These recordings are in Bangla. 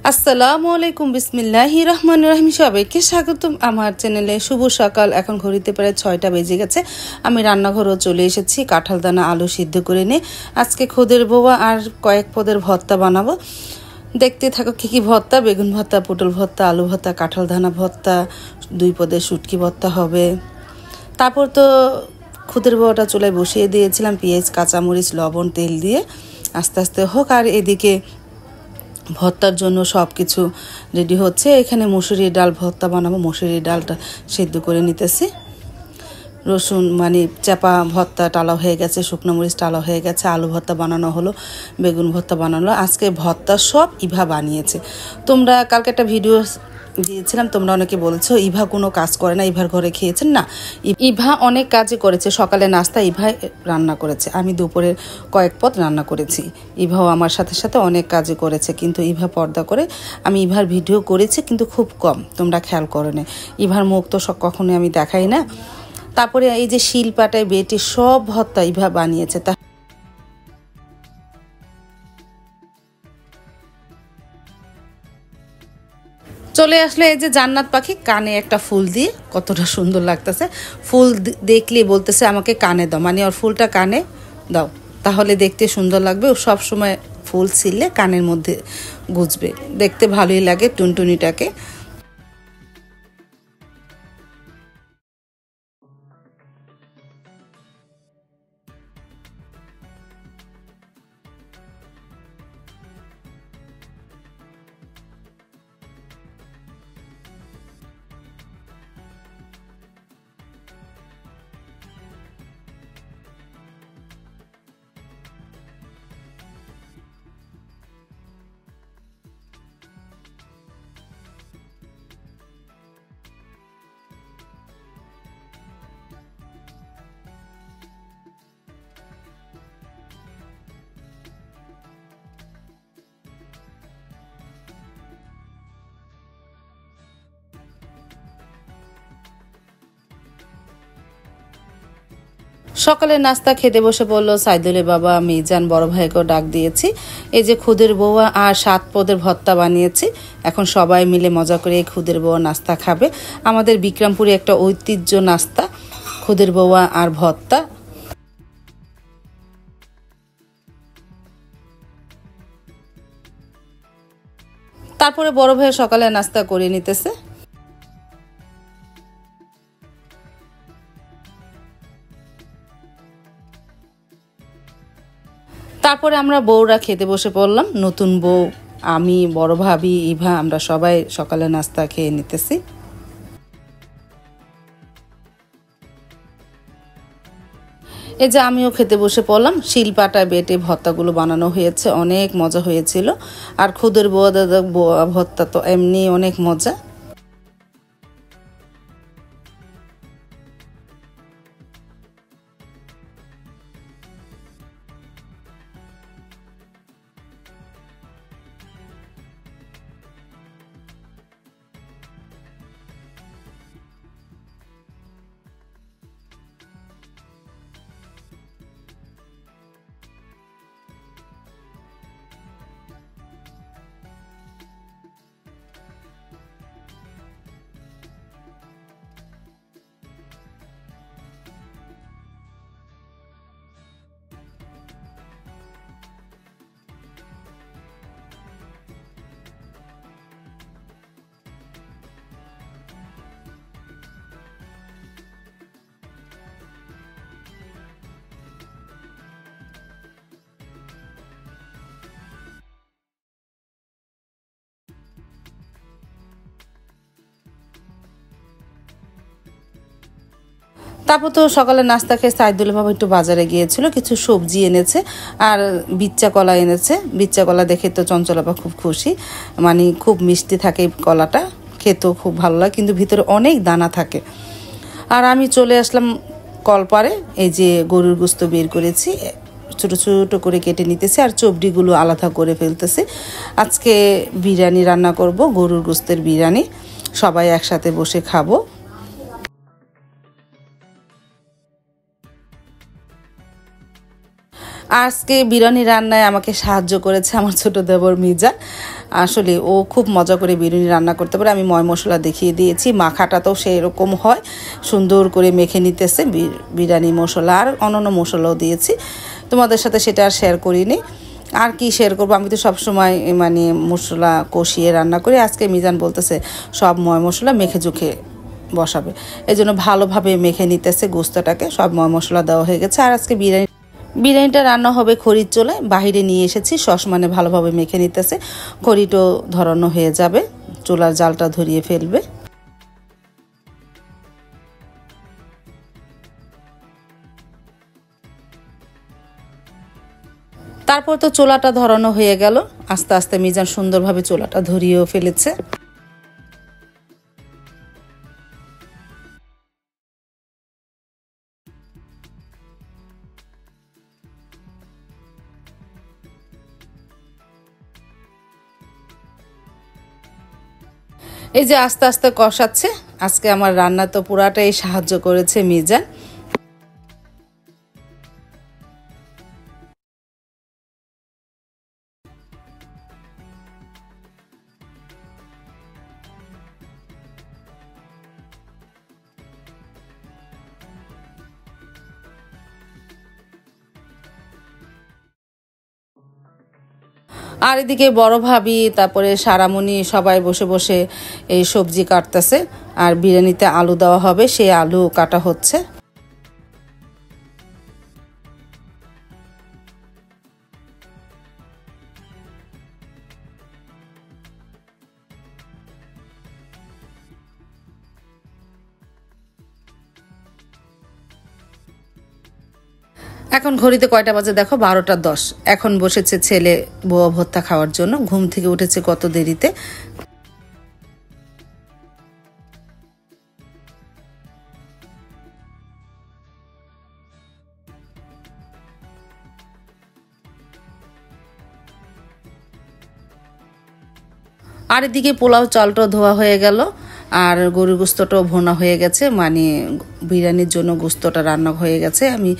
আসসালামু আলাইকুম বিসমিল্লাহির রহমানির রহিম। সবাইকে স্বাগতম আমার চ্যানেলে। শুভ সকাল। এখন ঘড়িতে প্রায় 6টা বেজে গেছে। আমি রান্নাঘরেও চলে এসেছি। কাঁঠাল দানা আলু সিদ্ধ করে নিয়ে আজকে খুদের বোয়া আর কয়েক পদের ভর্তা বানাবো। দেখতে থাকো কী কী ভর্তা: বেগুন ভর্তা, পটল ভর্তা, আলু ভর্তা, কাঁঠাল দানা ভর্তা, 2 পদের শুটকি ভর্তা হবে। তারপর তো খুদের বোয়াটা চুলায় বসিয়ে দিয়েছিলাম, পেঁয়াজ, কাঁচামরিচ, লবণ, তেল দিয়ে আস্তে আস্তে হোক। আর এদিকে ভর্তার জন্য সব কিছু রেডি হচ্ছে। এখানে মুসুরির ডাল ভর্তা বানাবো। মুসুরির ডালটা সেদ্ধ করে নিতেছি। রসুন চাপা ভর্তা টালা হয়ে গেছে, শুকনো মরিচ টালা হয়ে গেছে, আলু ভর্তা বানানো হলো, বেগুন ভর্তা বানানো। আজকে ভর্তা সব ইভা বানিয়েছে। তোমরা কালকে একটা ভিডিও দিয়েছিলাম, তোমরা অনেকে বলছো ইভা কোনো কাজ করে না, ইভার ঘরে খেয়েছেন না। ইভা অনেক কাজই করেছে। সকালে নাস্তা ইভা রান্না করেছে, আমি দুপুরের কয়েক পদ রান্না করেছি। ইভাও আমার সাথে সাথে অনেক কাজই করেছে, কিন্তু ইভা পর্দা করে। আমি ইভার ভিডিও করেছি কিন্তু খুব কম, তোমরা খেয়াল করো না। ইভার মুখ তো কখনোই আমি দেখাই না। তারপরে এই যে শিলপাটায় বেটে সব ভর্তা ইভা বানিয়েছে। চলে আসলে এই যে জান্নাত পাখি, কানে একটা ফুল দিয়ে কতটা সুন্দর লাগতেছে। ফুল দেখলেই বলতেছে আমাকে কানে দাও, ওর ফুলটা কানে দাও, তাহলে দেখতে সুন্দর লাগবে। ও সবসময় ফুল ছিললে কানের মধ্যে গুজবে, দেখতে ভালোই লাগে টুনটুনিটাকে। সকালে নাস্তা খেতে বসে পড়লো সাইদুলের বাবা, মিজান, বড় ভাইকেও ডাক দিয়েছি। এই যে খুদের বউয়া আর 7 পদের ভর্তা বানিয়েছি। এখন সবাই মিলে মজা করে এই খুদের বউয়া নাস্তা খাবে। আমাদের বিক্রমপুরে একটা ঐতিহ্য নাস্তা খুদের বউয়া আর ভর্তা। তারপরে বড় ভাই সকালে নাস্তা করে নিতেছে। তারপরে আমরা বউরা খেতে বসে পড়লাম। নতুন বউ, আমি, বড় ভাবি, ইভা, আমরা সবাই সকালে নাস্তা খেয়ে নিতেছি। এই যে আমিও খেতে বসে পড়লাম। শিলপাটা বেটে ভর্তাগুলো বানানো হয়েছে, অনেক মজা হয়েছিল। আর খুদের বউয়া দাদা ভর্তা তো এমনি অনেক মজা। তারপর তো সকালে নাস্তা খেয়ে সাইদুল বাবা একটু বাজারে গিয়েছিল, কিছু সবজি এনেছে আর বিচ্চা কলা এনেছে। বিচ্চা কলা দেখে তো চঞ্চলাপা খুব খুশি। খুব মিষ্টি থাকে কলাটা, খেতেও খুব ভালো লাগে, কিন্তু ভিতরে অনেক দানা থাকে। আর আমি চলে আসলাম কলপারে। এই যে গরুর গোস্ত বের করেছি, ছোট ছোট করে কেটে নিতেছি আর চবড়িগুলো আলাদা করে ফেলতেছি। আজকে বিরিয়ানি রান্না করব, গরুর গোস্তের বিরিয়ানি, সবাই একসাথে বসে খাবো। আজকে বিরিয়ানি রান্নায় আমাকে সাহায্য করেছে আমার ছোট দেবর মিজান। আসলে ও খুব মজা করে বিরিয়ানি রান্না করতে পারে। আমি ময় মশলা দেখিয়ে দিয়েছি, মাখাটা তো সেরকম হয়, সুন্দর করে মেখে নিতেছে বিরিয়ানি মশলা, আর অন্যান্য মশলাও দিয়েছি। তোমাদের সাথে সেটা আর শেয়ার করিনি। আর কি শেয়ার করবো, আমি তো সবসময় মানে মশলা কষিয়ে রান্না করি। আজকে মিজান বলতেছে সব ময় মশলা মেখে জুখে বসাবে, এই জন্য ভালোভাবে মেখে নিতেছে গোস্তটাকে। সব ময় মশলা দেওয়া হয়ে গেছে। আর আজকে বিরিয়ানিটা রান্না হবে খড়ির চুলায়, বাহিরে নিয়ে এসেছি, সসমানে ভালোভাবে মেখে নিতেছে। খড়িটাও ধরানো হয়ে যাবে, চুলার জালটা ধরিয়ে ফেলবে। তারপর তো চুলাটা ধরানো হয়ে গেল। আস্তে আস্তে মিজান সুন্দরভাবে চুলাটা ধরিয়েও ফেলেছে। এই যে আস্তে আস্তে কষাচ্ছে। আজকে আমার রান্না তো পুরাটাই সাহায্য করেছে মিজান। আর এদিকে বড় ভাবি, তারপরে সারামণি সবাই বসে বসে এই সবজি কাটতেছে। আর বিরিয়ানিতে আলু দেওয়া হবে, সেই আলু কাটা হচ্ছে। এখন ঘড়িতে কয়টা বাজে দেখো, 12টা 10। এখন বসেছে ছেলে বোয়া ভর্তা খাওয়ার জন্য। ঘুম থেকে উঠেছে কত দেরিতে। আর এদিকে পোলাও চালটাও ধোয়া হয়ে গেল, আর গরুর গোস্তটাও ভোনা হয়ে গেছে, মানে বিরিয়ানির জন্য গোস্তটা রান্না হয়ে গেছে। আমি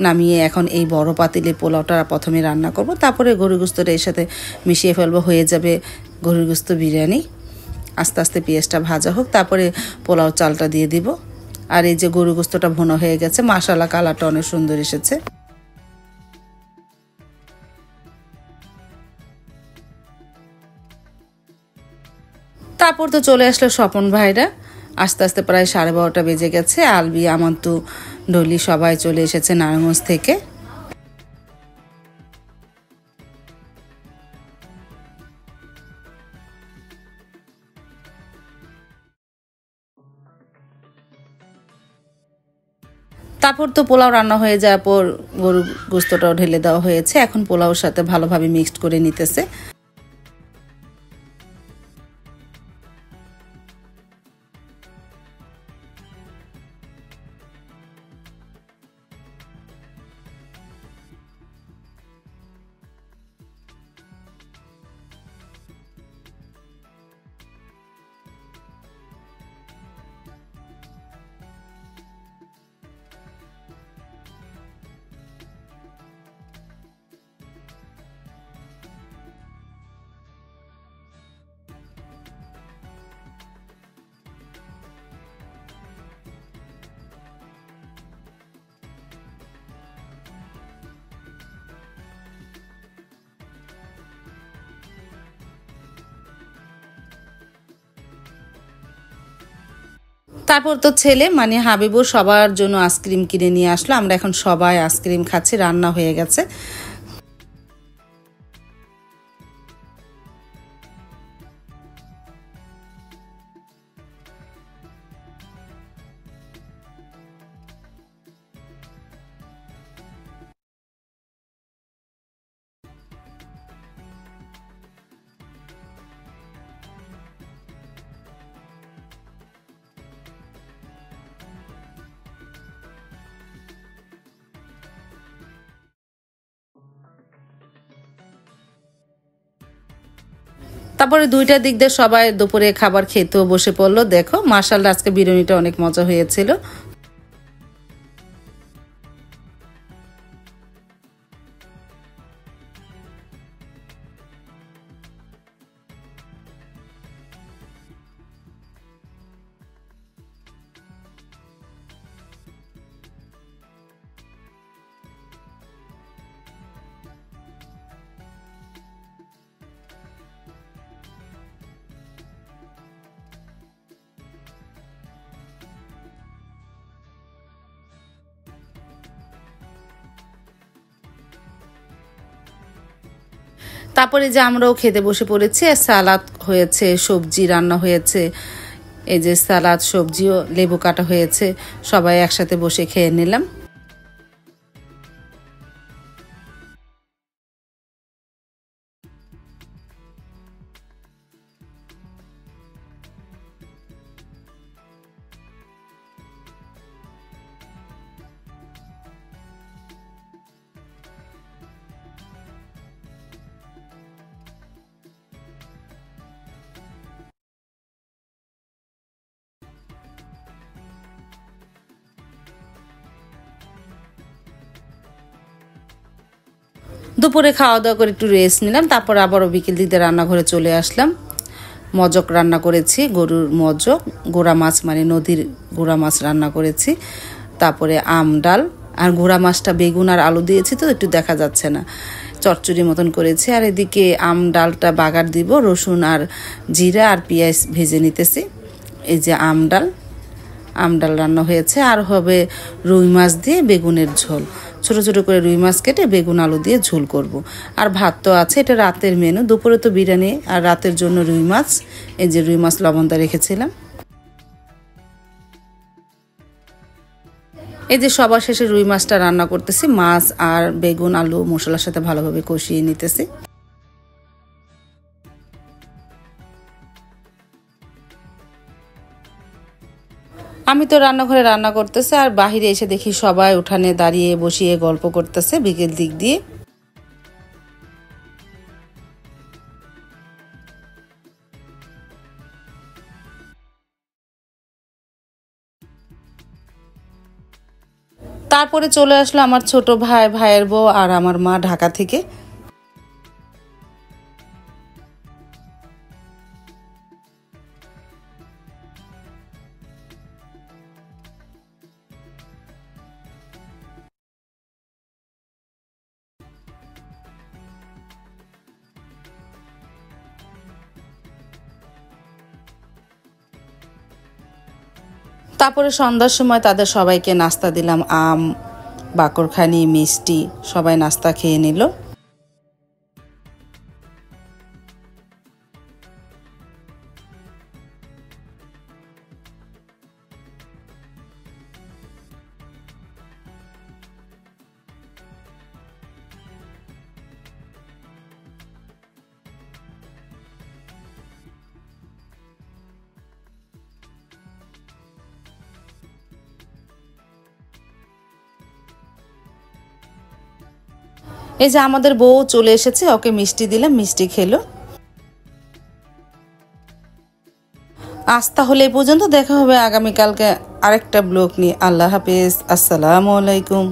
নামিয়ে এখন এই বড় পাতিলে পোলাওটা প্রথমে রান্না করব, তারপরে গরুর গোস্তটা এর সাথে মিশিয়ে ফেলবো, হয়ে যাবে গরুর গোস্ত বিরিয়ানি। আস্তে আস্তে পেঁয়াজটা ভাজা হোক, তারপরে পোলাও চালটা দিয়ে দিব। আর এই যে গরুর গোস্তটা ভোনা হয়ে গেছে, মাশাআল্লাহ কালারটা অনেক সুন্দর এসেছে। তারপর তো চলে আসলো স্বপন ভাইরা। আস্তে আস্তে প্রায় 12:30 বেজে গেছে। আলবি, আমান্তু, ডলি সবাই চলে এসেছে নারায়ণগঞ্জ থেকে। তারপর তো পোলাও রান্না হয়ে যাওয়ার পর গরুর গোস্তটাও ঢেলে দেওয়া হয়েছে। এখন পোলাওর সাথে ভালোভাবে মিক্সড করে নিতেছে। তারপর তো ছেলে মানে হাবিবু সবার জন্য আইসক্রিম কিনে নিয়ে আসলো। আমরা এখন সবাই আইসক্রিম খাচ্ছি, রান্না হয়ে গেছে। তারপরে 2টার দিক দিয়ে সবাই দুপুরে খাবার খেতেও বসে পড়লো। দেখো মাশাআল্লাহ আজকে বিরিয়ানিটা অনেক মজা হয়েছিল। তারপরে যে আমরাও খেতে বসে পড়েছি, সালাদ হয়েছে, সবজি রান্না হয়েছে, এই যে সালাদ সবজিও লেবু কাটা হয়েছে, সবাই একসাথে বসে খেয়ে নিলাম। দুপুরে খাওয়া দাওয়া করে একটু রেস্ট নিলাম, তারপর আবারও বিকেল দিকে রান্নাঘরে চলে আসলাম। মজক রান্না করেছি, গরুর মজক, গোড়া মাছ মানে নদীর গোড়া মাছ রান্না করেছি। তারপরে আম ডাল, আর গোড়া মাছটা বেগুন আর আলু দিয়েছি তো একটু দেখা যাচ্ছে না, চচ্চড়ি মতন করেছি। আর এদিকে আম ডালটা বাগার দিব, রসুন আর জিরা আর পেঁয়াজ ভেজে নিতেছি। এই যে আম ডাল রান্না হয়েছে। আর হবে রুই মাছ দিয়ে বেগুনের ঝোল, ছোট ছোট করে রুই মাছ কেটে বেগুন আলু দিয়ে ঝোল করব। আর ভাত তো আছে, এটা রাতের মেনু। দুপুরে তো বিরিয়ানি, আর রাতের জন্য রুই মাছ। এই যে রুই মাছ লবণটা রেখেছিলাম। এই যে সবার শেষে রুই মাছটা রান্না করতেছি, মাছ আর বেগুন আলু মশলার সাথে ভালোভাবে কষিয়ে নিতেছি। আমি তো রান্নাঘরে রান্না করতেছি, আর বাহিরে এসে দেখি সবাই উঠানে দাঁড়িয়ে বসিয়ে গল্প করতেছে বিকেল দিক দিয়ে। তারপরে চলে আসলো আমার ছোট ভাই, ভাইয়ের বউ আর আমার মা ঢাকা থেকে। তারপরে সন্ধ্যার সময় তাদের সবাইকে নাস্তা দিলাম, আম, বাকরখানি, মিষ্টি, সবাই নাস্তা খেয়ে নিল। এই যে আমাদের বউ চলে এসেছে, ওকে মিষ্টি দিলাম, মিষ্টি খেলো। আজ তাহলে এই পর্যন্ত, দেখা হবে আগামীকালকে আরেকটা ব্লগ নিয়ে। আল্লাহ হাফেজ, আসসালামু আলাইকুম।